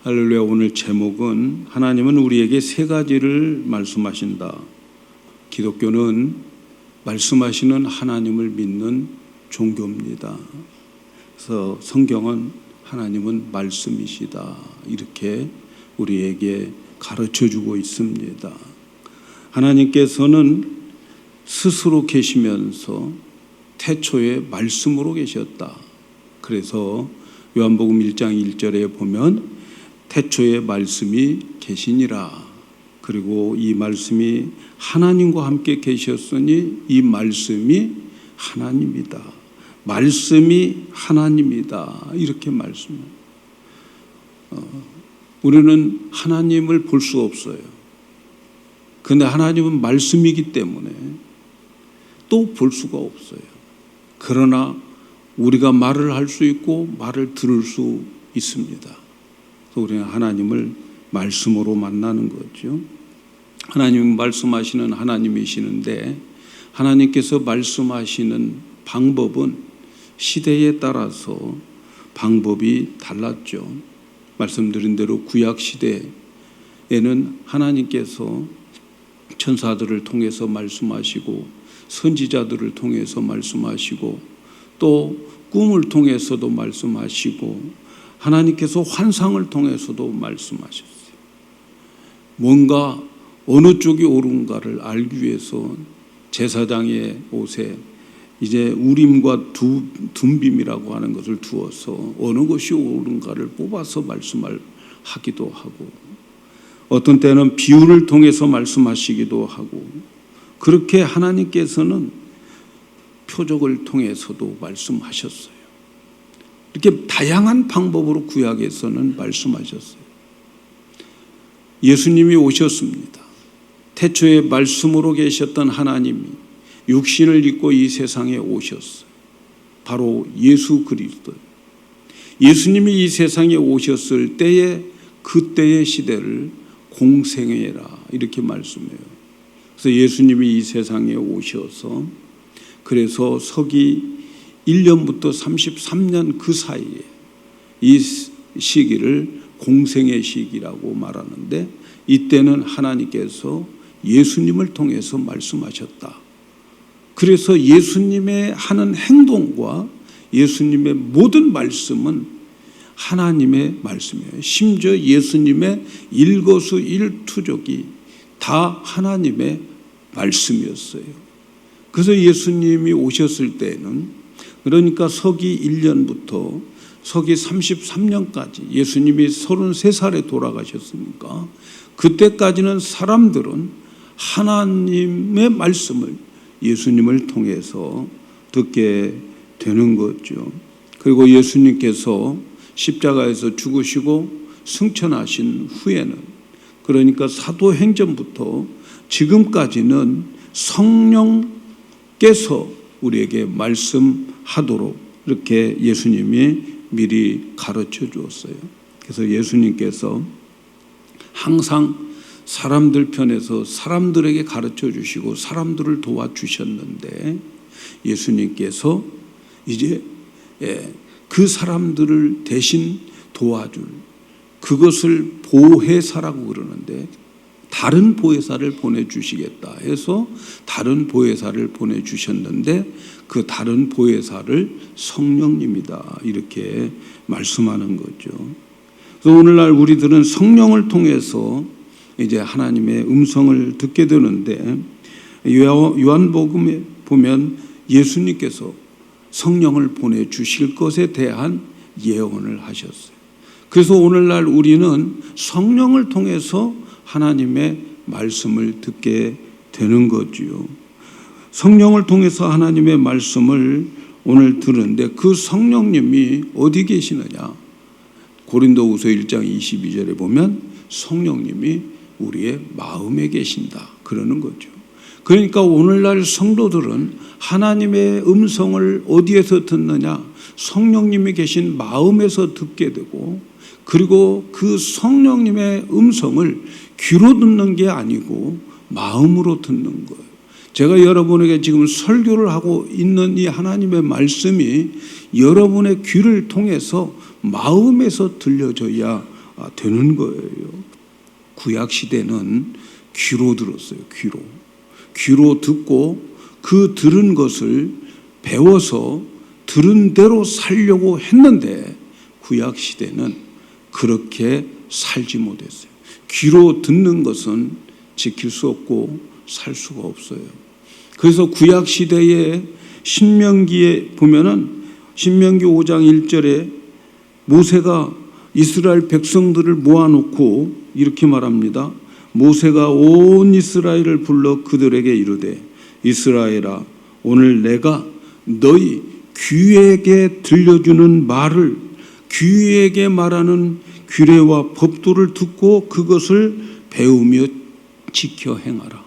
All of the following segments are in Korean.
할렐루야. 오늘 제목은 하나님은 우리에게 세 가지를 말씀하신다. 기독교는 말씀하시는 하나님을 믿는 종교입니다. 그래서 성경은 하나님은 말씀이시다, 이렇게 우리에게 가르쳐주고 있습니다. 하나님께서는 스스로 계시면서 태초에 말씀으로 계셨다. 그래서 요한복음 1장 1절에 보면 태초에 말씀이 계시니라. 그리고 이 말씀이 하나님과 함께 계셨으니 이 말씀이 하나님이다. 말씀이 하나님이다. 이렇게 말씀해요. 우리는 하나님을 볼 수 없어요. 그런데 하나님은 말씀이기 때문에 또 볼 수가 없어요. 그러나 우리가 말을 할 수 있고 말을 들을 수 있습니다. 그래서 우리는 하나님을 말씀으로 만나는 거죠. 하나님은 말씀하시는 하나님이시는데 하나님께서 말씀하시는 방법은 시대에 따라서 방법이 달랐죠. 말씀드린 대로 구약 시대에는 하나님께서 천사들을 통해서 말씀하시고 선지자들을 통해서 말씀하시고 또 꿈을 통해서도 말씀하시고 하나님께서 환상을 통해서도 말씀하셨어요. 뭔가 어느 쪽이 옳은가를 알기 위해서 제사장의 옷에 이제 우림과 둠빔이라고 하는 것을 두어서 어느 것이 옳은가를 뽑아서 말씀을 하기도 하고, 어떤 때는 비유를 통해서 말씀하시기도 하고, 그렇게 하나님께서는 표적을 통해서도 말씀하셨어요. 이렇게 다양한 방법으로 구약에서는 말씀하셨어요. 예수님이 오셨습니다. 태초에 말씀으로 계셨던 하나님이 육신을 입고 이 세상에 오셨어요. 바로 예수 그리스도. 예수님이 이 세상에 오셨을 때에 그때의 시대를 공생애라 이렇게 말씀해요. 그래서 예수님이 이 세상에 오셔서 그래서 서기 1년부터 33년 그 사이에 이 시기를 공생의 시기라고 말하는데, 이때는 하나님께서 예수님을 통해서 말씀하셨다. 그래서 예수님의 하는 행동과 예수님의 모든 말씀은 하나님의 말씀이에요. 심지어 예수님의 일거수일투족이 다 하나님의 말씀이었어요. 그래서 예수님이 오셨을 때는, 그러니까 서기 1년부터 서기 33년까지 예수님이 33살에 돌아가셨으니까 그때까지는 사람들은 하나님의 말씀을 예수님을 통해서 듣게 되는 거죠. 그리고 예수님께서 십자가에서 죽으시고 승천하신 후에는, 그러니까 사도행전부터 지금까지는 성령께서 우리에게 말씀하도록 이렇게 예수님이 미리 가르쳐 주었어요. 그래서 예수님께서 항상 사람들 편에서 사람들에게 가르쳐 주시고 사람들을 도와주셨는데, 예수님께서 이제 그 사람들을 대신 도와줄, 그것을 보혜사라고 그러는데, 다른 보혜사를 보내주시겠다 해서 다른 보혜사를 보내주셨는데, 그 다른 보혜사를 성령님이다 이렇게 말씀하는 거죠. 그래서 오늘날 우리들은 성령을 통해서 이제 하나님의 음성을 듣게 되는데, 요한복음에 보면 예수님께서 성령을 보내주실 것에 대한 예언을 하셨어요. 그래서 오늘날 우리는 성령을 통해서 하나님의 말씀을 듣게 되는 거지요. 성령을 통해서 하나님의 말씀을 오늘 들은데, 그 성령님이 어디 계시느냐? 고린도후서 1장 22절에 보면 성령님이 우리의 마음에 계신다 그러는 거죠. 그러니까 오늘날 성도들은 하나님의 음성을 어디에서 듣느냐? 성령님이 계신 마음에서 듣게 되고, 그리고 그 성령님의 음성을 귀로 듣는 게 아니고 마음으로 듣는 거예요. 제가 여러분에게 지금 설교를 하고 있는 이 하나님의 말씀이 여러분의 귀를 통해서 마음에서 들려져야 되는 거예요. 구약 시대는 귀로 들었어요. 귀로 듣고 그 들은 것을 배워서 들은 대로 살려고 했는데 구약 시대는 그렇게 살지 못했어요. 귀로 듣는 것은 지킬 수 없고 살 수가 없어요. 그래서 구약 시대의 신명기에 보면은 신명기 5장 1절에 모세가 이스라엘 백성들을 모아놓고 이렇게 말합니다. 모세가 온 이스라엘을 불러 그들에게 이르되 이스라엘아 오늘 내가 너희 귀에게 들려주는 말을 귀에게 말하는 규례와 법도를 듣고 그것을 배우며 지켜 행하라.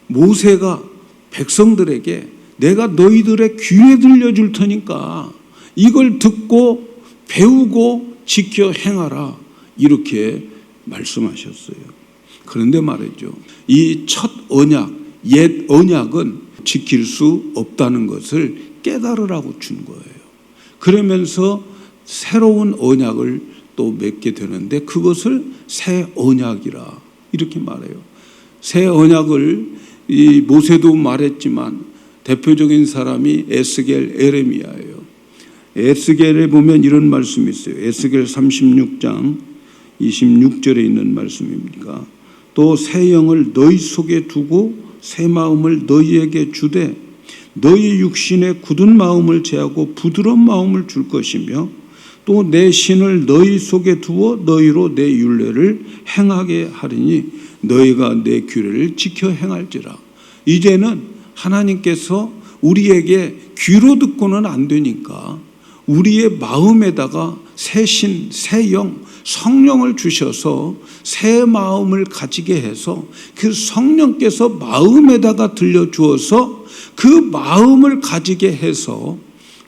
모세가 백성들에게 내가 너희들의 귀에 들려줄 테니까 이걸 듣고 배우고 지켜 행하라 이렇게 말씀하셨어요. 그런데 말이죠. 이 첫 언약, 옛 언약은 지킬 수 없다는 것을 깨달으라고 준 거예요. 그러면서 새로운 언약을 또 맺게 되는데 그것을 새 언약이라 이렇게 말해요. 새 언약을 이 모세도 말했지만 대표적인 사람이 에스겔 에레미야예요. 에스겔에 보면 이런 말씀이 있어요. 에스겔 36장 26절에 있는 말씀입니다. 또 새 영을 너희 속에 두고 새 마음을 너희에게 주되 너희 육신의 굳은 마음을 제하고 부드러운 마음을 줄 것이며 또 내 신을 너희 속에 두어 너희로 내 율례를 행하게 하리니 너희가 내 규례를 지켜 행할지라. 이제는 하나님께서 우리에게 귀로 듣고는 안 되니까 우리의 마음에다가 새 신, 새 영, 성령을 주셔서 새 마음을 가지게 해서 그 성령께서 마음에다가 들려주어서 그 마음을 가지게 해서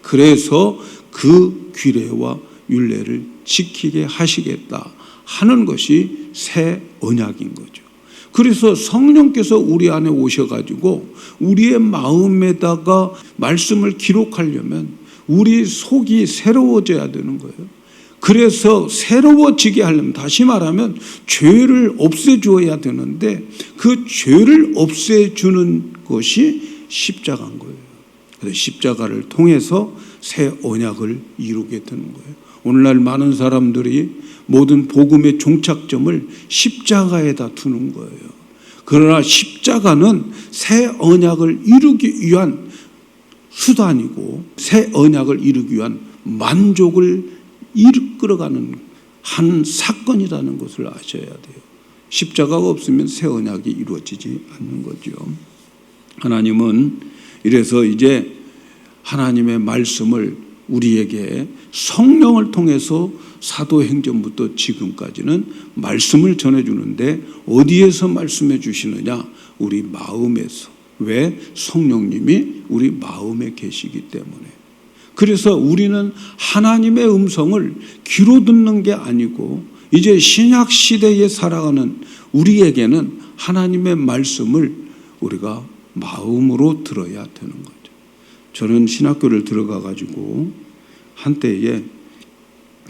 그래서 그 규례와 율례를 지키게 하시겠다 하는 것이 새 언약인 거죠. 그래서 성령께서 우리 안에 오셔가지고 우리의 마음에다가 말씀을 기록하려면 우리 속이 새로워져야 되는 거예요. 그래서 새로워지게 하려면 다시 말하면 죄를 없애줘야 되는데 그 죄를 없애주는 것이 십자가인 거예요. 그래서 십자가를 통해서 새 언약을 이루게 되는 거예요. 오늘날 많은 사람들이 모든 복음의 종착점을 십자가에다 두는 거예요. 그러나 십자가는 새 언약을 이루기 위한 수단이고 새 언약을 이루기 위한 만족을 이끌어가는 한 사건이라는 것을 아셔야 돼요. 십자가가 없으면 새 언약이 이루어지지 않는 거죠. 하나님은 이래서 이제 하나님의 말씀을 우리에게 성령을 통해서 사도행전부터 지금까지는 말씀을 전해주는데 어디에서 말씀해 주시느냐? 우리 마음에서. 왜? 성령님이 우리 마음에 계시기 때문에. 그래서 우리는 하나님의 음성을 귀로 듣는 게 아니고 이제 신약 시대에 살아가는 우리에게는 하나님의 말씀을 우리가 마음으로 들어야 되는 거죠. 저는 신학교를 들어가 가지고 한때에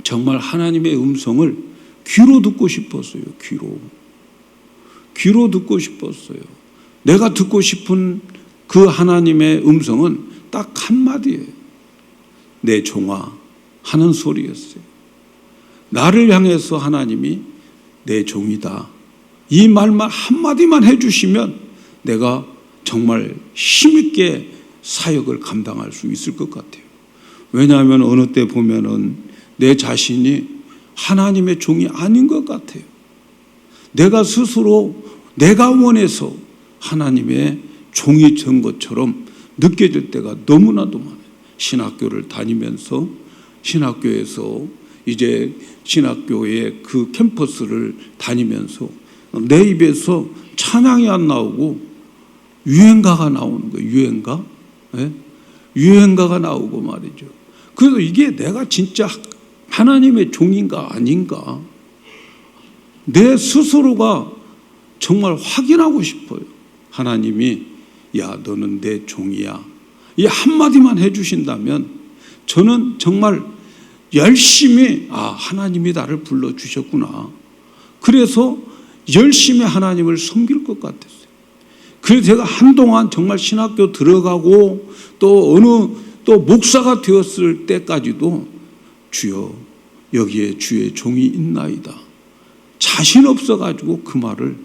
정말 하나님의 음성을 귀로 듣고 싶었어요. 귀로 듣고 싶었어요. 내가 듣고 싶은 그 하나님의 음성은 딱 한마디예요. 내 종아 하는 소리였어요. 나를 향해서 하나님이 내 종이다. 이 말만 한마디만 해주시면 내가 정말 힘있게 사역을 감당할 수 있을 것 같아요. 왜냐하면 어느 때 보면은 내 자신이 하나님의 종이 아닌 것 같아요. 내가 스스로 내가 원해서 하나님의 종이 된 것처럼 느껴질 때가 너무나도 많아요. 신학교를 다니면서 신학교에서 이제 신학교의 그 캠퍼스를 다니면서 내 입에서 찬양이 안 나오고 유행가가 나오는 거예요. 유행가? 네? 유행가가 나오고 말이죠. 그래서 이게 내가 진짜 하나님의 종인가 아닌가 내 스스로가 정말 확인하고 싶어요. 하나님이 야 너는 내 종이야 이 한마디만 해주신다면 저는 정말 열심히 하나님이 나를 불러주셨구나. 그래서 열심히 하나님을 섬길 것 같았어요. 그래서 제가 한동안 정말 신학교 들어가고 또 목사가 되었을 때까지도 주여 여기에 주의 종이 있나이다. 자신 없어가지고 그 말을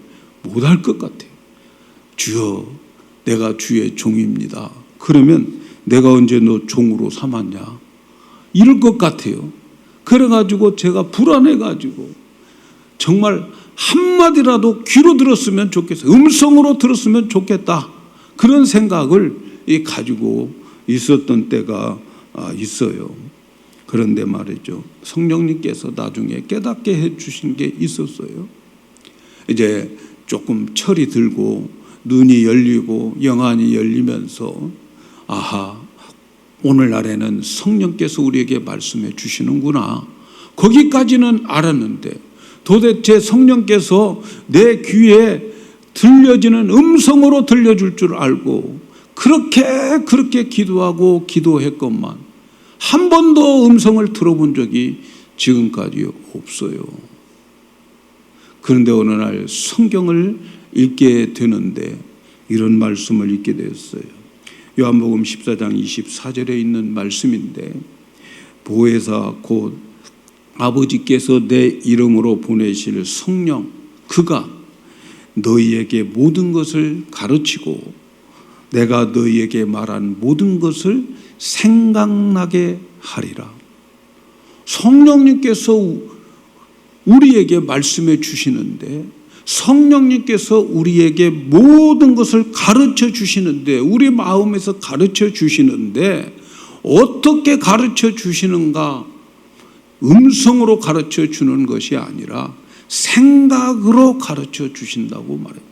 못할 것 같아요. 주여 내가 주의 종입니다. 그러면 내가 언제 너 종으로 삼았냐? 이럴 것 같아요. 그래가지고 제가 불안해가지고 정말 한마디라도 귀로 들었으면 좋겠어요. 음성으로 들었으면 좋겠다. 그런 생각을 가지고 있었던 때가 있어요. 그런데 말이죠. 성령님께서 나중에 깨닫게 해주신 게 있었어요. 이제 조금 철이 들고 눈이 열리고 영안이 열리면서 오늘날에는 성령께서 우리에게 말씀해 주시는구나. 거기까지는 알았는데 도대체 성령께서 내 귀에 들려지는 음성으로 들려줄 줄 알고 그렇게 기도하고 기도했건만 한 번도 음성을 들어본 적이 지금까지 없어요. 그런데 어느 날 성경을 읽게 되는데 이런 말씀을 읽게 되었어요. 요한복음 14장 24절에 있는 말씀인데 보혜사 곧 아버지께서 내 이름으로 보내실 성령 그가 너희에게 모든 것을 가르치고 내가 너희에게 말한 모든 것을 생각나게 하리라. 성령님께서 우리에게 말씀해 주시는데 성령님께서 우리에게 모든 것을 가르쳐 주시는데 우리 마음에서 가르쳐 주시는데 어떻게 가르쳐 주시는가? 음성으로 가르쳐 주는 것이 아니라 생각으로 가르쳐 주신다고 말해요.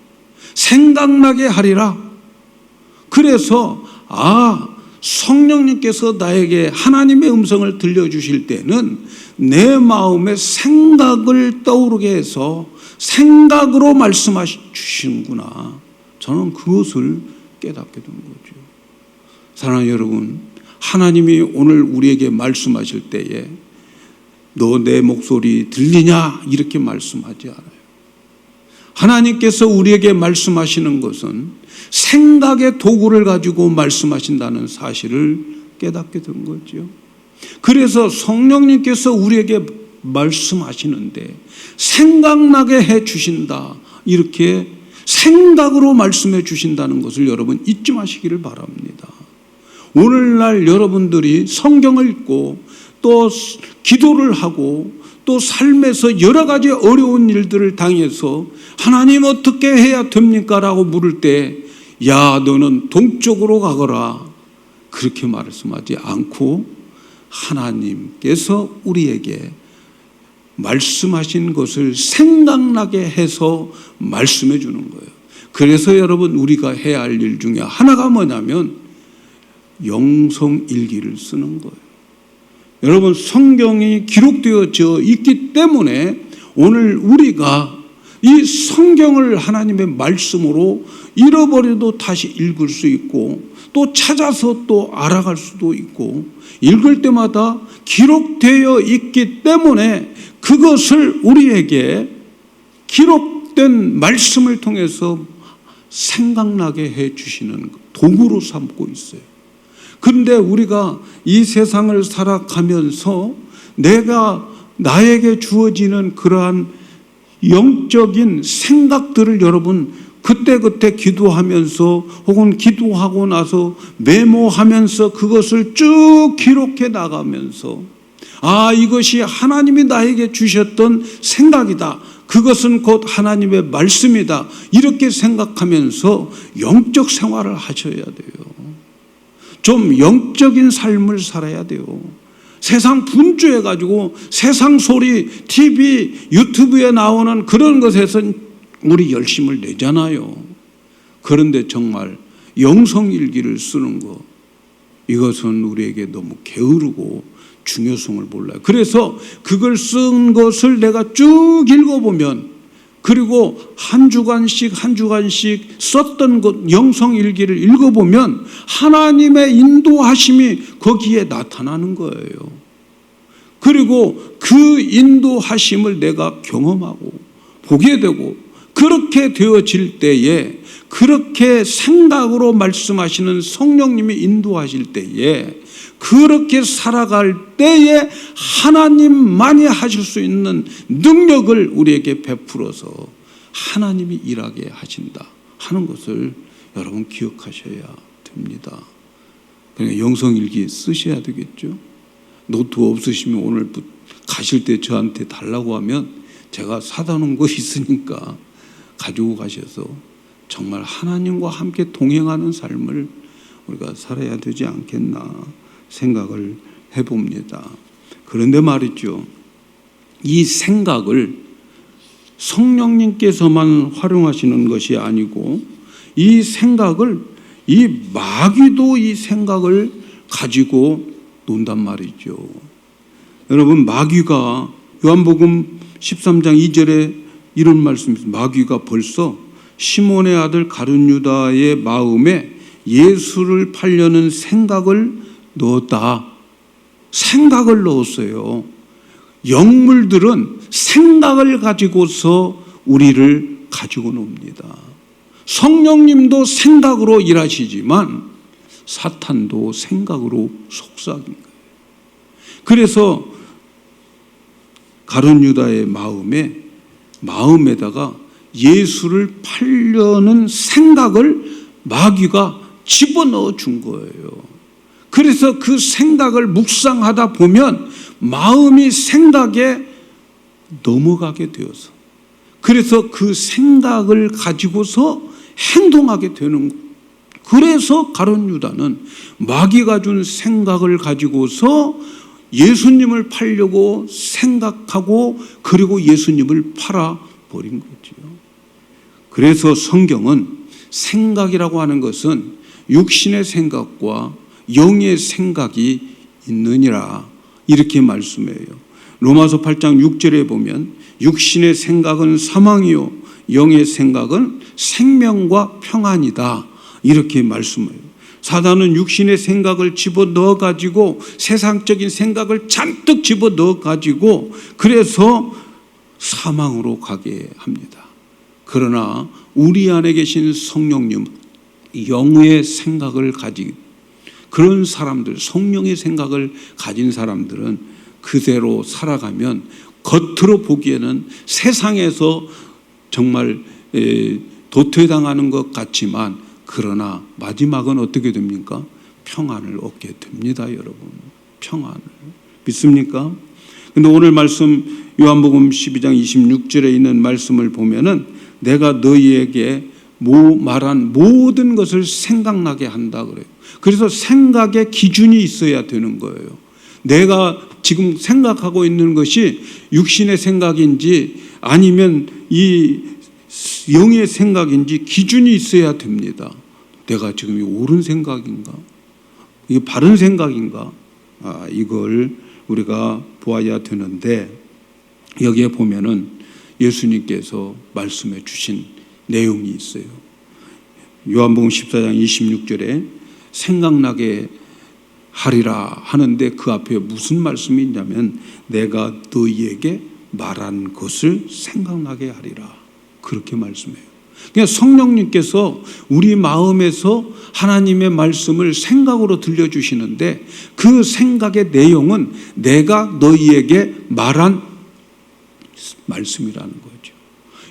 생각나게 하리라. 그래서 성령님께서 나에게 하나님의 음성을 들려주실 때는 내 마음에 생각을 떠오르게 해서 생각으로 말씀하시 주시는구나. 저는 그것을 깨닫게 된 거죠. 사랑하는 여러분, 하나님이 오늘 우리에게 말씀하실 때에 너 내 목소리 들리냐? 이렇게 말씀하지 않아요. 하나님께서 우리에게 말씀하시는 것은 생각의 도구를 가지고 말씀하신다는 사실을 깨닫게 된 거죠. 그래서 성령님께서 우리에게 말씀하시는데 생각나게 해 주신다. 이렇게 생각으로 말씀해 주신다는 것을 여러분 잊지 마시기를 바랍니다. 오늘날 여러분들이 성경을 읽고 또 기도를 하고 또 삶에서 여러 가지 어려운 일들을 당해서 하나님 어떻게 해야 됩니까? 라고 물을 때 야 너는 동쪽으로 가거라 그렇게 말씀하지 않고 하나님께서 우리에게 말씀하신 것을 생각나게 해서 말씀해 주는 거예요. 그래서 여러분 우리가 해야 할 일 중에 하나가 뭐냐면 영성일기를 쓰는 거예요. 여러분 성경이 기록되어져 있기 때문에 오늘 우리가 이 성경을 하나님의 말씀으로 잃어버려도 다시 읽을 수 있고 또 찾아서 또 알아갈 수도 있고 읽을 때마다 기록되어 있기 때문에 그것을 우리에게 기록된 말씀을 통해서 생각나게 해 주시는 도구로 삼고 있어요. 그런데 우리가 이 세상을 살아가면서 나에게 주어지는 그러한 영적인 생각들을 여러분 그때 기도하면서 혹은 기도하고 나서 메모하면서 그것을 쭉 기록해 나가면서 이것이 하나님이 나에게 주셨던 생각이다. 그것은 곧 하나님의 말씀이다. 이렇게 생각하면서 영적 생활을 하셔야 돼요. 좀 영적인 삶을 살아야 돼요. 세상 분주해가지고 세상 소리, TV, 유튜브에 나오는 그런 것에선 우리 열심을 내잖아요. 그런데 정말 영성일기를 쓰는 것, 이것은 우리에게 너무 게으르고 중요성을 몰라요. 그래서 그걸 쓴 것을 내가 쭉 읽어보면 그리고 한 주간씩 썼던 것 영성일기를 읽어보면 하나님의 인도하심이 거기에 나타나는 거예요. 그리고 그 인도하심을 내가 경험하고 보게 되고 그렇게 되어질 때에 그렇게 생각으로 말씀하시는 성령님이 인도하실 때에 그렇게 살아갈 때에 하나님만이 하실 수 있는 능력을 우리에게 베풀어서 하나님이 일하게 하신다 하는 것을 여러분 기억하셔야 됩니다. 그러니까 영성일기 쓰셔야 되겠죠. 노트 없으시면 오늘 가실 때 저한테 달라고 하면 제가 사다 놓은 거 있으니까 가지고 가셔서 정말 하나님과 함께 동행하는 삶을 우리가 살아야 되지 않겠나 생각을 해봅니다. 그런데 말이죠, 이 생각을 성령님께서만 활용하시는 것이 아니고 이 생각을 이 마귀도 이 생각을 가지고 논단 말이죠. 여러분, 마귀가 요한복음 13장 2절에 이런 말씀이 있습니다. 마귀가 벌써 시몬의 아들 가룟 유다의 마음에 예수를 팔려는 생각을 넣었다. 생각을 넣었어요. 영물들은 생각을 가지고서 우리를 가지고 놉니다. 성령님도 생각으로 일하시지만 사탄도 생각으로 속삭인 거예요. 그래서 가룟 유다의 마음에다가 예수를 팔려는 생각을 마귀가 집어넣어 준 거예요. 그래서 그 생각을 묵상하다 보면 마음이 생각에 넘어가게 되어서 그래서 그 생각을 가지고서 행동하게 되는 거예요. 그래서 가룟 유다는 마귀가 준 생각을 가지고서 예수님을 팔려고 생각하고 그리고 예수님을 팔아버린 거죠. 그래서 성경은 생각이라고 하는 것은 육신의 생각과 영의 생각이 있느니라 이렇게 말씀해요. 로마서 8장 6절에 보면 육신의 생각은 사망이요 영의 생각은 생명과 평안이다 이렇게 말씀해요. 사단은 육신의 생각을 집어넣어 가지고 세상적인 생각을 잔뜩 집어넣어 가지고 그래서 사망으로 가게 합니다. 그러나 우리 안에 계신 성령님 영의 생각을 가진 그런 사람들, 성령의 생각을 가진 사람들은 그대로 살아가면 겉으로 보기에는 세상에서 정말 도태당하는 것 같지만 그러나 마지막은 어떻게 됩니까? 평안을 얻게 됩니다, 여러분. 평안을. 믿습니까? 근데 오늘 말씀 요한복음 12장 26절에 있는 말씀을 보면은 내가 너희에게 말한 모든 것을 생각나게 한다 그래요. 그래서 생각의 기준이 있어야 되는 거예요. 내가 지금 생각하고 있는 것이 육신의 생각인지 아니면 이 영의 생각인지 기준이 있어야 됩니다. 내가 지금 이 옳은 생각인가? 이게 바른 생각인가? 이걸 우리가 보아야 되는데 여기에 보면은 예수님께서 말씀해 주신 내용이 있어요. 요한복음 14장 26절에 생각나게 하리라 하는데 그 앞에 무슨 말씀이 있냐면 내가 너희에게 말한 것을 생각나게 하리라 그렇게 말씀해요. 그러니까 성령님께서 우리 마음에서 하나님의 말씀을 생각으로 들려주시는데 그 생각의 내용은 내가 너희에게 말한 말씀이라는 거죠.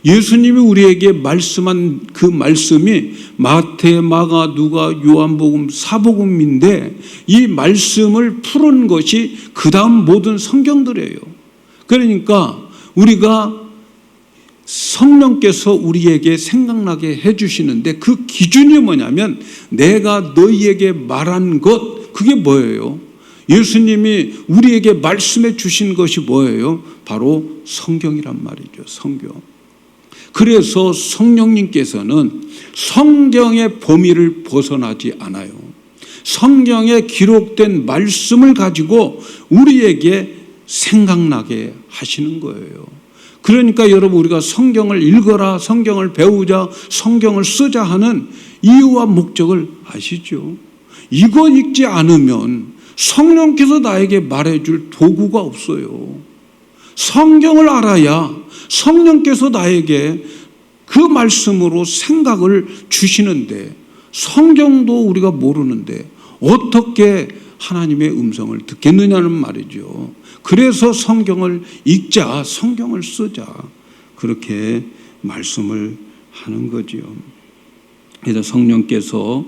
예수님이 우리에게 말씀한 그 말씀이 마태, 마가, 누가, 요한복음, 사복음인데 이 말씀을 푸는 것이 그 다음 모든 성경들이에요. 그러니까 우리가 성령께서 우리에게 생각나게 해주시는데 그 기준이 뭐냐면 내가 너희에게 말한 것 그게 뭐예요? 예수님이 우리에게 말씀해 주신 것이 뭐예요? 바로 성경이란 말이죠. 성경. 그래서 성령님께서는 성경의 범위를 벗어나지 않아요. 성경에 기록된 말씀을 가지고 우리에게 생각나게 하시는 거예요. 그러니까 여러분 우리가 성경을 읽어라, 성경을 배우자, 성경을 쓰자 하는 이유와 목적을 아시죠? 이거 읽지 않으면 성령께서 나에게 말해줄 도구가 없어요. 성경을 알아야 성령께서 나에게 그 말씀으로 생각을 주시는데, 성경도 우리가 모르는데 어떻게 하나님의 음성을 듣겠느냐는 말이죠. 그래서 성경을 읽자, 성경을 쓰자, 그렇게 말씀을 하는 거지요. 그래서 성령께서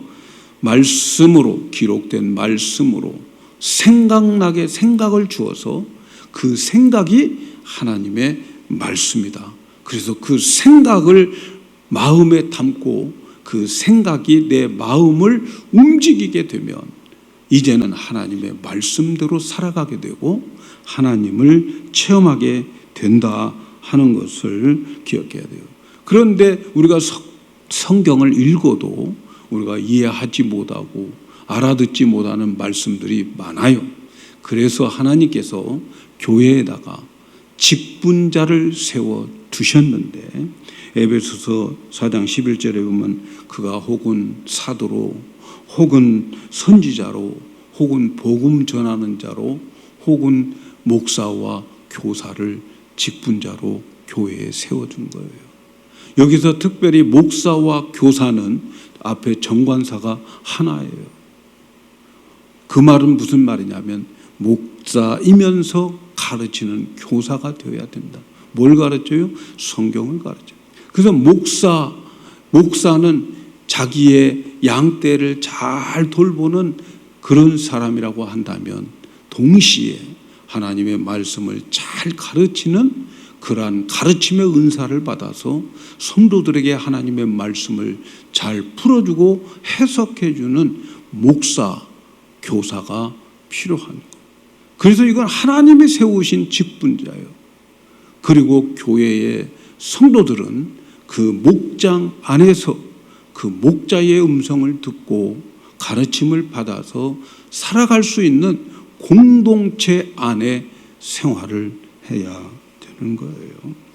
말씀으로, 기록된 말씀으로 생각나게 생각을 주어서 그 생각이 하나님의 말씀이다. 그래서 그 생각을 마음에 담고 그 생각이 내 마음을 움직이게 되면 이제는 하나님의 말씀대로 살아가게 되고 하나님을 체험하게 된다 하는 것을 기억해야 돼요. 그런데 우리가 성경을 읽어도 우리가 이해하지 못하고 알아듣지 못하는 말씀들이 많아요. 그래서 하나님께서 교회에다가 직분자를 세워 두셨는데, 에베소서 4장 11절에 보면 그가 혹은 사도로, 혹은 선지자로, 혹은 복음 전하는 자로, 혹은 목사와 교사를 직분자로 교회에 세워준 거예요. 여기서 특별히 목사와 교사는 앞에 정관사가 하나예요. 그 말은 무슨 말이냐면 목사이면서 가르치는 교사가 되어야 된다. 뭘 가르쳐요? 성경을 가르쳐요. 그래서 목사는 자기의 양떼를 잘 돌보는 그런 사람이라고 한다면 동시에 하나님의 말씀을 잘 가르치는 그러한 가르침의 은사를 받아서 성도들에게 하나님의 말씀을 잘 풀어주고 해석해주는 목사, 교사가 필요한 거예요. 그래서 이건 하나님이 세우신 직분자예요. 그리고 교회의 성도들은 그 목장 안에서 그 목자의 음성을 듣고 가르침을 받아서 살아갈 수 있는 공동체 안에 생활을 해야 되는 거예요.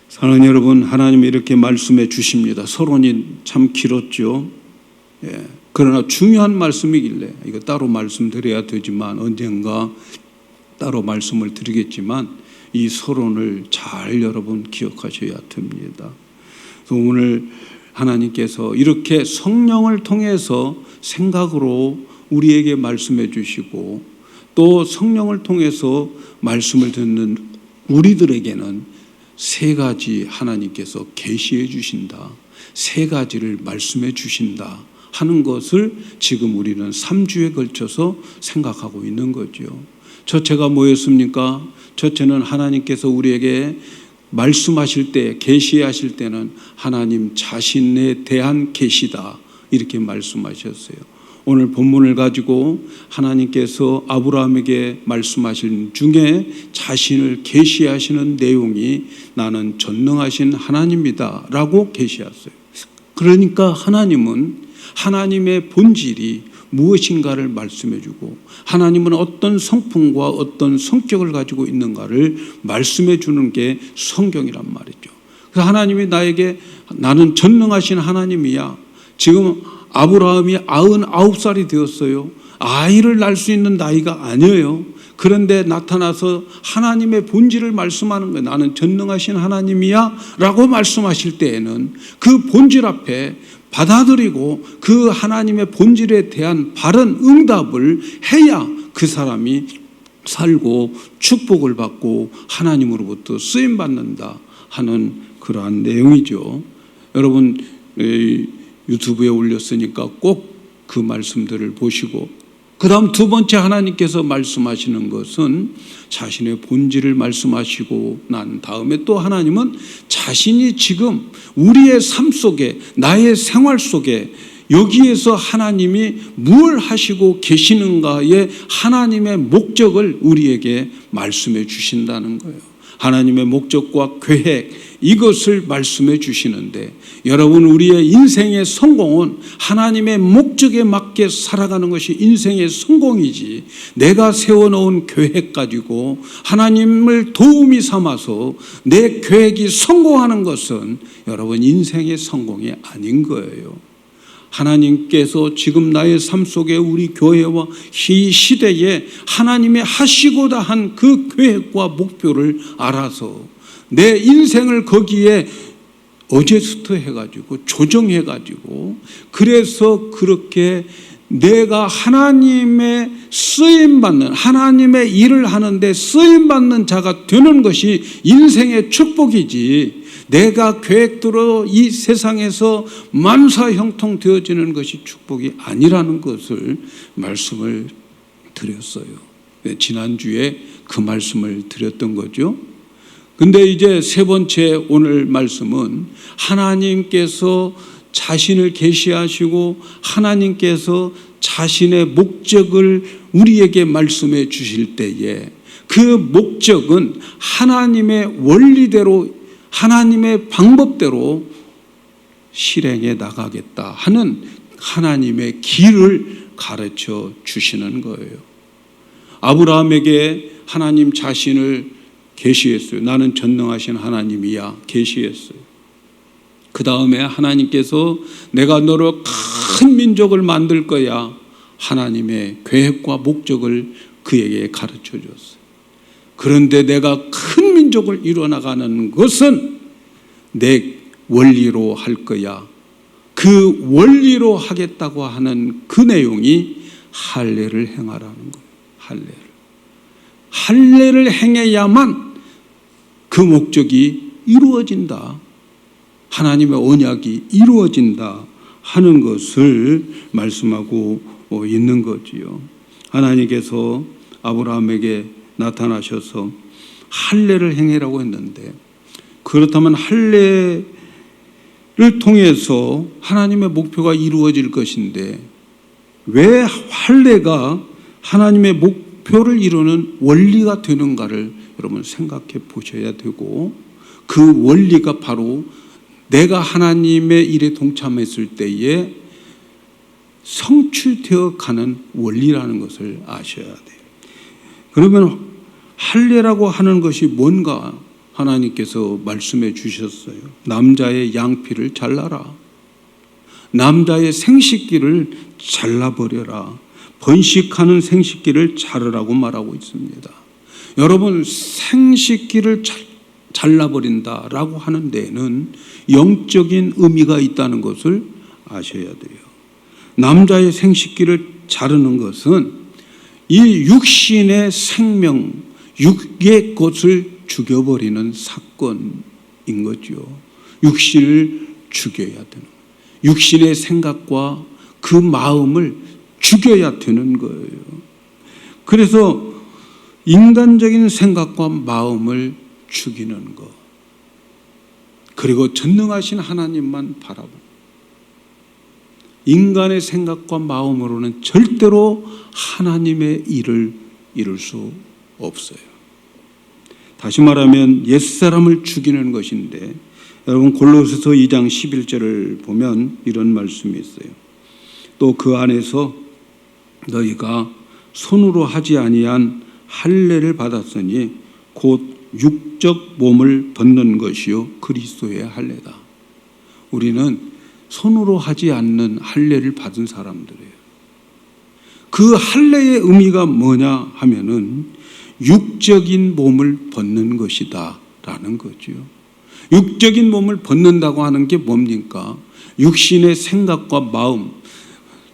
사랑하는 여러분, 하나님이 이렇게 말씀해 주십니다. 서론이 참 길었죠. 예. 그러나 중요한 말씀이길래 이거 따로 말씀드려야 되지만 언젠가 따로 말씀을 드리겠지만 이 서론을 잘 여러분 기억하셔야 됩니다. 그래서 오늘 하나님께서 이렇게 성령을 통해서 생각으로 우리에게 말씀해 주시고 또 성령을 통해서 말씀을 듣는 우리들에게는 세 가지 하나님께서 계시해 주신다. 세 가지를 말씀해 주신다 하는 것을 지금 우리는 3주에 걸쳐서 생각하고 있는 거죠. 첫째가 뭐였습니까? 첫째는 하나님께서 우리에게 말씀하실 때, 계시하실 때는 하나님 자신에 대한 계시다 이렇게 말씀하셨어요. 오늘 본문을 가지고 하나님께서 아브라함에게 말씀하신 중에 자신을 계시하시는 내용이 나는 전능하신 하나님이다 라고 계시했어요. 그러니까 하나님은 하나님의 본질이 무엇인가를 말씀해 주고 하나님은 어떤 성품과 어떤 성격을 가지고 있는가를 말씀해 주는 게 성경이란 말이죠. 그래서 하나님이 나에게 나는 전능하신 하나님이야. 지금 아브라함이 99살이 되었어요. 아이를 낳을 수 있는 나이가 아니에요. 그런데 나타나서 하나님의 본질을 말씀하는 거예요. 나는 전능하신 하나님이야 라고 말씀하실 때에는 그 본질 앞에 받아들이고 그 하나님의 본질에 대한 바른 응답을 해야 그 사람이 살고 축복을 받고 하나님으로부터 쓰임받는다 하는 그러한 내용이죠. 여러분 유튜브에 올렸으니까 꼭 그 말씀들을 보시고 그 다음 두 번째 하나님께서 말씀하시는 것은 자신의 본질을 말씀하시고 난 다음에 또 하나님은 자신이 지금 우리의 삶 속에 나의 생활 속에 여기에서 하나님이 뭘 하시고 계시는가의 하나님의 목적을 우리에게 말씀해 주신다는 거예요. 하나님의 목적과 계획 이것을 말씀해 주시는데 여러분 우리의 인생의 성공은 하나님의 목적에 맞게 살아가는 것이 인생의 성공이지 내가 세워놓은 계획 가지고 하나님을 도움이 삼아서 내 계획이 성공하는 것은 여러분 인생의 성공이 아닌 거예요. 하나님께서 지금 나의 삶 속에 우리 교회와 이 시대에 하나님의 하시고자 한 그 계획과 목표를 알아서 내 인생을 거기에 어제스트 해가지고 조정해가지고 그래서 그렇게 내가 하나님의 쓰임받는 하나님의 일을 하는데 쓰임받는 자가 되는 것이 인생의 축복이지, 내가 계획대로 이 세상에서 만사형통 되어지는 것이 축복이 아니라는 것을 말씀을 드렸어요. 지난주에 그 말씀을 드렸던 거죠. 근데 이제 세 번째 오늘 말씀은 하나님께서 자신을 계시하시고 하나님께서 자신의 목적을 우리에게 말씀해 주실 때에 그 목적은 하나님의 원리대로 하나님의 방법대로 실행해 나가겠다 하는 하나님의 길을 가르쳐 주시는 거예요. 아브라함에게 하나님 자신을 계시했어요. 나는 전능하신 하나님이야 계시했어요. 그 다음에 하나님께서 내가 너를 큰 민족을 만들 거야, 하나님의 계획과 목적을 그에게 가르쳐 줬어요. 그런데 내가 큰 민족을 이뤄나가는 것은 내 원리로 할 거야. 그 원리로 하겠다고 하는 그 내용이 할례를 행하라는 거예요. 할례를 행해야만 그 목적이 이루어진다, 하나님의 언약이 이루어진다 하는 것을 말씀하고 있는 거지요. 하나님께서 아브라함에게 나타나셔서 할례를 행해라고 했는데, 그렇다면 할례를 통해서 하나님의 목표가 이루어질 것인데 왜 할례가 하나님의 목표를 이루는 원리가 되는가를 여러분 생각해 보셔야 되고, 그 원리가 바로 내가 하나님의 일에 동참했을 때에 성취되어 가는 원리라는 것을 아셔야 돼요. 그러면 할례라고 하는 것이 뭔가 하나님께서 말씀해 주셨어요. 남자의 양피를 잘라라, 남자의 생식기를 잘라버려라, 번식하는 생식기를 자르라고 말하고 있습니다. 여러분, 생식기를 잘라버린다라고 하는 데에는 영적인 의미가 있다는 것을 아셔야 돼요. 남자의 생식기를 자르는 것은 이 육신의 생명, 육의 것을 죽여버리는 사건인 거죠. 육신을 죽여야 되는 거예요. 육신의 생각과 그 마음을 죽여야 되는 거예요. 그래서 인간적인 생각과 마음을 죽이는 것, 그리고 전능하신 하나님만 바라보는, 인간의 생각과 마음으로는 절대로 하나님의 일을 이룰 수 없어요. 다시 말하면 옛사람을 죽이는 것인데, 여러분 골로새서 2장 11절을 보면 이런 말씀이 있어요. 또 그 안에서 너희가 손으로 하지 아니한 할례를 받았으니 곧 육적 몸을 벗는 것이요 그리스도의 할례다. 우리는 손으로 하지 않는 할례를 받은 사람들이에요. 그 할례의 의미가 뭐냐 하면은 육적인 몸을 벗는 것이다 라는 거죠. 육적인 몸을 벗는다고 하는 게 뭡니까? 육신의 생각과 마음,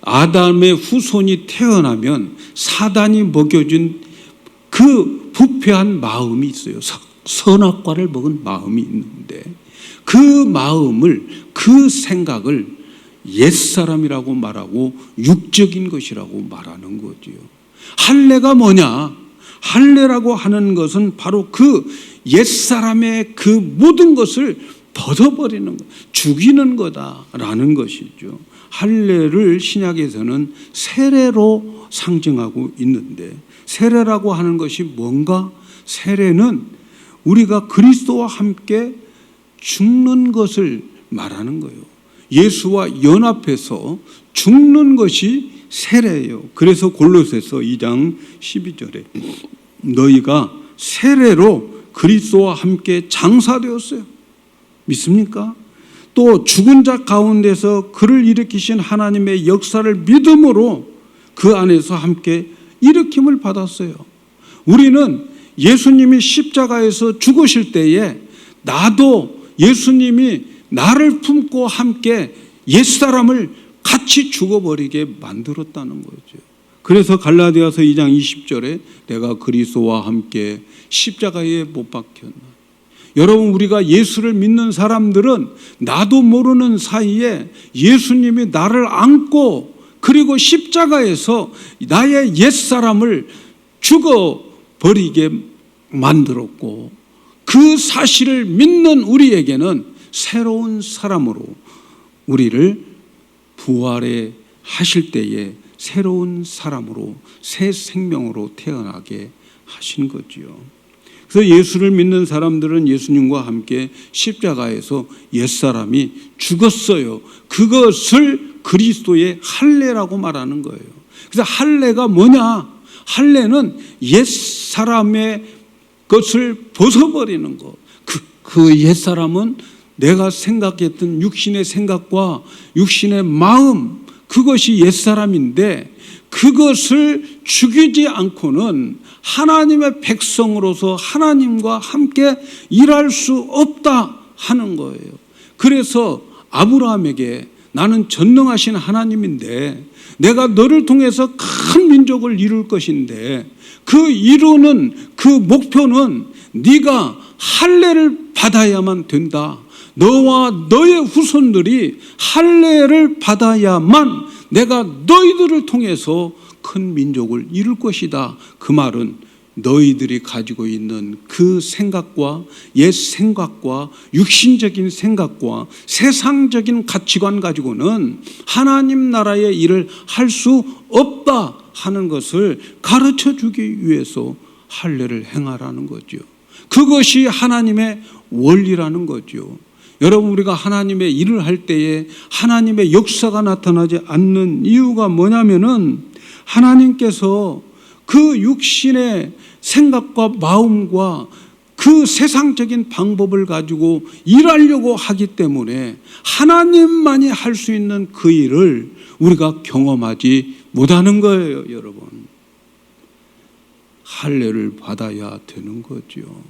아담의 후손이 태어나면 사단이 먹여준 그 부패한 마음이 있어요. 선악과를 먹은 마음이 있는데 그 마음을, 그 생각을 옛사람이라고 말하고 육적인 것이라고 말하는 거지요. 할례가 뭐냐? 할례라고 하는 것은 바로 그 옛사람의 그 모든 것을 벗어버리는 것, 죽이는 거다라는 것이죠. 할례를 신약에서는 세례로 상징하고 있는데, 세례라고 하는 것이 뭔가? 세례는 우리가 그리스도와 함께 죽는 것을 말하는 거예요. 예수와 연합해서 죽는 것이 세례예요. 그래서 골로새서 2장 12절에 너희가 세례로 그리스도와 함께 장사되었어요. 믿습니까? 또 죽은 자 가운데서 그를 일으키신 하나님의 역사를 믿음으로 그 안에서 함께 일으킴을 받았어요. 우리는 예수님이 십자가에서 죽으실 때에 나도 예수님이 나를 품고 함께 옛사람을 같이 죽어버리게 만들었다는 거죠. 그래서 갈라디아서 2장 20절에 내가 그리스도와 함께 십자가에 못 박혔나. 여러분, 우리가 예수를 믿는 사람들은 나도 모르는 사이에 예수님이 나를 안고 그리고 십자가에서 나의 옛사람을 죽어버리게 만들었고, 그 사실을 믿는 우리에게는 새로운 사람으로 우리를 부활해 하실 때에 새로운 사람으로 새 생명으로 태어나게 하신 거지요. 그래서 예수를 믿는 사람들은 예수님과 함께 십자가에서 옛사람이 죽었어요. 그것을 그리스도의 할례라고 말하는 거예요. 그래서 할례가 뭐냐? 할례는 옛사람의 것을 벗어버리는 것. 그 옛사람은 내가 생각했던 육신의 생각과 육신의 마음, 그것이 옛사람인데 그것을 죽이지 않고는 하나님의 백성으로서 하나님과 함께 일할 수 없다 하는 거예요. 그래서 아브라함에게 나는 전능하신 하나님인데 내가 너를 통해서 큰 민족을 이룰 것인데 그 이루는 그 목표는 네가 할례를 받아야만 된다. 너와 너의 후손들이 할례를 받아야만 내가 너희들을 통해서 큰 민족을 이룰 것이다. 그 말은 너희들이 가지고 있는 그 생각과 옛 생각과 육신적인 생각과 세상적인 가치관 가지고는 하나님 나라의 일을 할 수 없다 하는 것을 가르쳐 주기 위해서 할례를 행하라는 거죠. 그것이 하나님의 원리라는 거죠. 여러분, 우리가 하나님의 일을 할 때에 하나님의 역사가 나타나지 않는 이유가 뭐냐면은 하나님께서 그 육신의 생각과 마음과 그 세상적인 방법을 가지고 일하려고 하기 때문에 하나님만이 할 수 있는 그 일을 우리가 경험하지 못하는 거예요, 여러분. 할례를 받아야 되는 거죠.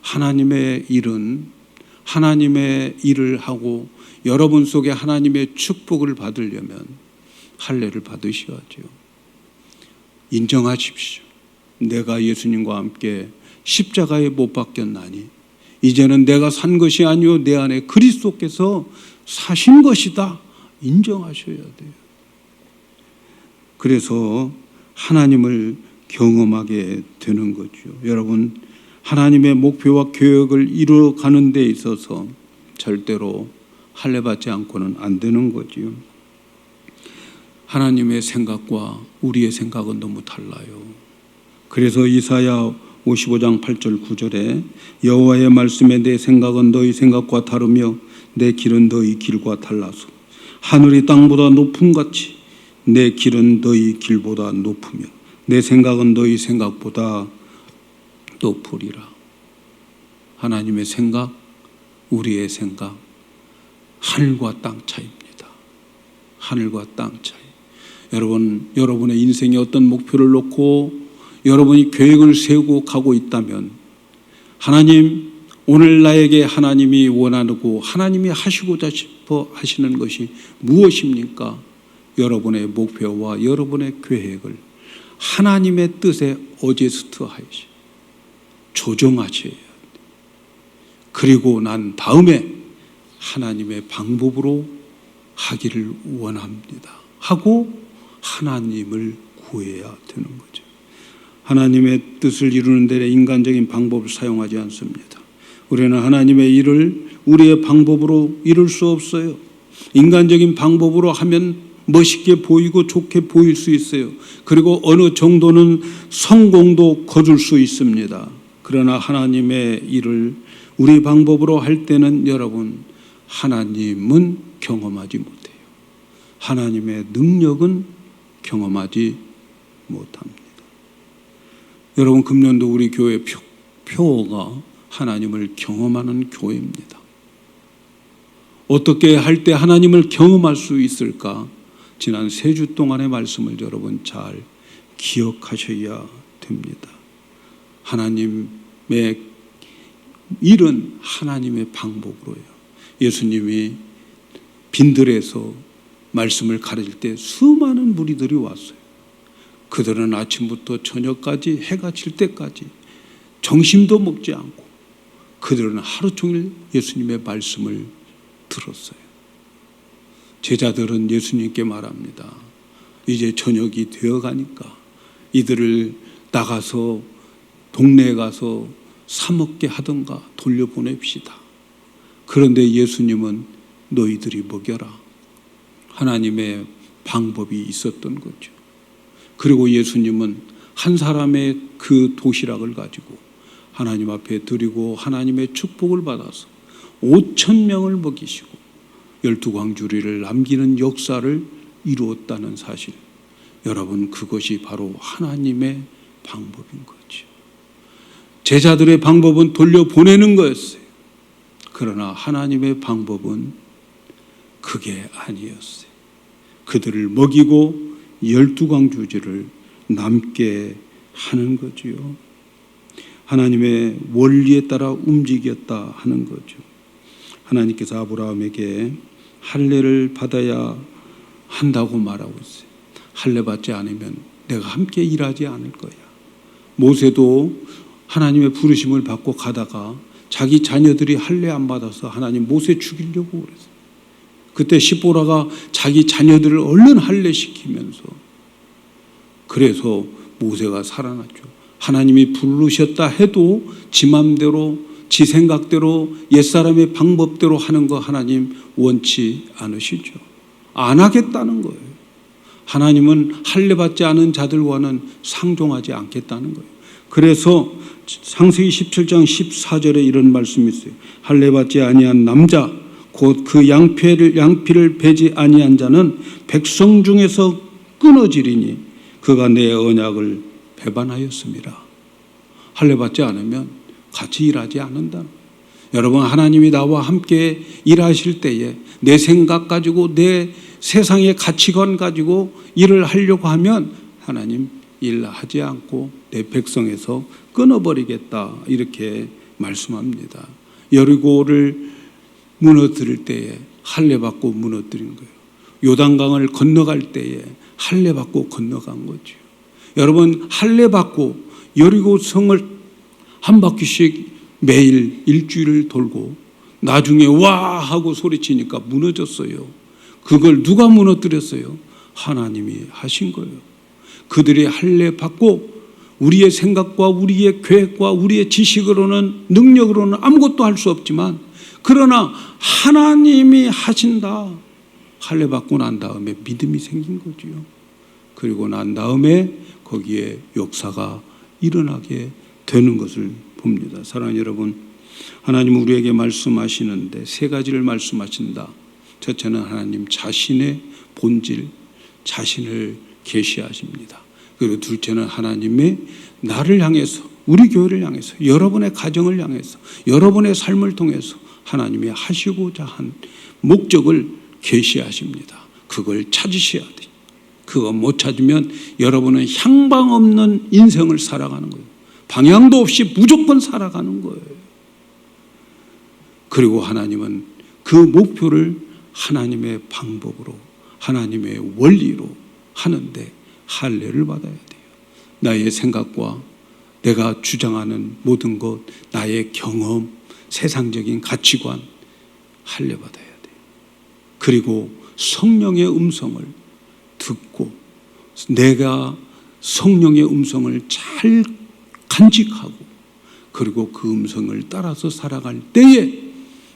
하나님의 일은 하나님의 일을 하고 여러분 속에 하나님의 축복을 받으려면 할례를 받으셔야죠. 인정하십시오. 내가 예수님과 함께 십자가에 못 박혔나니 이제는 내가 산 것이 아니요 내 안에 그리스도께서 사신 것이다. 인정하셔야 돼요. 그래서 하나님을 경험하게 되는 거죠. 여러분, 하나님의 목표와 계획을 이루어가는 데 있어서 절대로 할례받지 않고는 안 되는 거지요. 하나님의 생각과 우리의 생각은 너무 달라요. 그래서 이사야 55장 8절 9절에 여호와의 말씀에 내 생각은 너희 생각과 다르며 내 길은 너희 길과 달라서 하늘이 땅보다 높음같이 내 길은 너희 길보다 높으며 내 생각은 너희 생각보다 높으리라. 하나님의 생각, 우리의 생각, 하늘과 땅 차이입니다. 하늘과 땅 차이. 여러분, 여러분의 인생에 어떤 목표를 놓고 여러분이 계획을 세우고 가고 있다면 하나님, 오늘 나에게 하나님이 원하고 하나님이 하시고자 싶어 하시는 것이 무엇입니까? 여러분의 목표와 여러분의 계획을 하나님의 뜻에 어제스트하시 조정하셔야 돼요. 그리고 난 다음에 하나님의 방법으로 하기를 원합니다 하고 하나님을 구해야 되는 거죠. 하나님의 뜻을 이루는 데 인간적인 방법을 사용하지 않습니다. 우리는 하나님의 일을 우리의 방법으로 이룰 수 없어요. 인간적인 방법으로 하면 멋있게 보이고 좋게 보일 수 있어요. 그리고 어느 정도는 성공도 거둘 수 있습니다. 그러나 하나님의 일을 우리 방법으로 할 때는 여러분, 하나님은 경험하지 못해요. 하나님의 능력은 경험하지 못합니다. 여러분, 금년도 우리 교회 표어가 하나님을 경험하는 교회입니다. 어떻게 할 때 하나님을 경험할 수 있을까? 지난 3주 동안의 말씀을 여러분 잘 기억하셔야 됩니다. 하나님의 일은 하나님의 방법으로요. 예수님이 빈들에서 말씀을 가르칠 때 수많은 무리들이 왔어요. 그들은 아침부터 저녁까지 해가 질 때까지 점심도 먹지 않고 그들은 하루 종일 예수님의 말씀을 들었어요. 제자들은 예수님께 말합니다. 이제 저녁이 되어가니까 이들을 나가서 동네에 가서 사 먹게 하던가 돌려보냅시다. 그런데 예수님은 너희들이 먹여라. 하나님의 방법이 있었던 거죠. 그리고 예수님은 한 사람의 그 도시락을 가지고 하나님 앞에 드리고 하나님의 축복을 받아서 5,000명을 먹이시고 12광주리를 남기는 역사를 이루었다는 사실. 여러분, 그것이 바로 하나님의 방법인 거죠. 제자들의 방법은 돌려보내는 거였어요. 그러나 하나님의 방법은 그게 아니었어요. 그들을 먹이고 12광주지를 남게 하는 거지요. 하나님의 원리에 따라 움직였다 하는 거죠. 하나님께서 아브라함에게 할례를 받아야 한다고 말하고 있어요. 할례 받지 않으면 내가 함께 일하지 않을 거야. 모세도 하나님의 부르심을 받고 가다가 자기 자녀들이 할례 안 받아서 하나님 모세 죽이려고 그랬어요. 그때 십보라가 자기 자녀들을 얼른 할례시키면서 그래서 모세가 살아났죠. 하나님이 부르셨다 해도 지 맘대로 지 생각대로 옛사람의 방법대로 하는 거 하나님 원치 않으시죠. 안 하겠다는 거예요. 하나님은 할례 받지 않은 자들과는 상종하지 않겠다는 거예요. 그래서 창세기 17장 14절에 이런 말씀이 있어요. 할례 받지 아니한 남자 곧 그 양피를 베지 아니한 자는 백성 중에서 끊어지리니 그가 내 언약을 배반하였습니다. 할례 받지 않으면 같이 일하지 않는다. 여러분, 하나님이 나와 함께 일하실 때에 내 생각 가지고 내 세상의 가치관 가지고 일을 하려고 하면 하나님 일하지 않고 내 백성에서 끊어버리겠다 이렇게 말씀합니다. 여리고를 무너뜨릴 때에 할례 받고 무너뜨린 거예요. 요단강을 건너갈 때에 할례 받고 건너간 거죠. 여러분, 할례 받고 여리고 성을 한 바퀴씩 매일 일주일을 돌고 나중에 와 하고 소리치니까 무너졌어요. 그걸 누가 무너뜨렸어요? 하나님이 하신 거예요. 그들이 할례 받고 우리의 생각과 우리의 계획과 우리의 지식으로는 능력으로는 아무것도 할 수 없지만 그러나 하나님이 하신다. 할례 받고 난 다음에 믿음이 생긴 거지요. 그리고 난 다음에 거기에 역사가 일어나게 되는 것을 봅니다. 사랑하는 여러분, 하나님은 우리에게 말씀하시는데 3가지를 말씀하신다. 첫째는 하나님 자신의 본질, 자신을 계시하십니다. 그리고 둘째는 하나님의 나를 향해서, 우리 교회를 향해서, 여러분의 가정을 향해서, 여러분의 삶을 통해서 하나님이 하시고자 한 목적을 계시하십니다. 그걸 찾으셔야 돼요. 그거 못 찾으면 여러분은 향방 없는 인생을 살아가는 거예요. 방향도 없이 무조건 살아가는 거예요. 그리고 하나님은 그 목표를 하나님의 방법으로, 하나님의 원리로 하는데 할례를 받아야 돼요. 나의 생각과 내가 주장하는 모든 것, 나의 경험, 세상적인 가치관 할례 받아야 돼요. 그리고 성령의 음성을 듣고 내가 성령의 음성을 잘 간직하고 그리고 그 음성을 따라서 살아갈 때에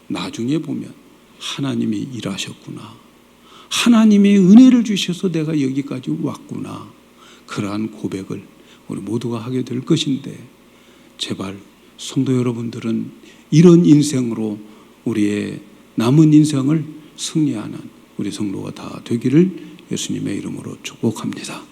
나중에 보면 하나님이 일하셨구나. 하나님의 은혜를 주셔서 내가 여기까지 왔구나. 그러한 고백을 우리 모두가 하게 될 것인데 제발 성도 여러분들은 이런 인생으로 우리의 남은 인생을 승리하는 우리 성도가 다 되기를 예수님의 이름으로 축복합니다.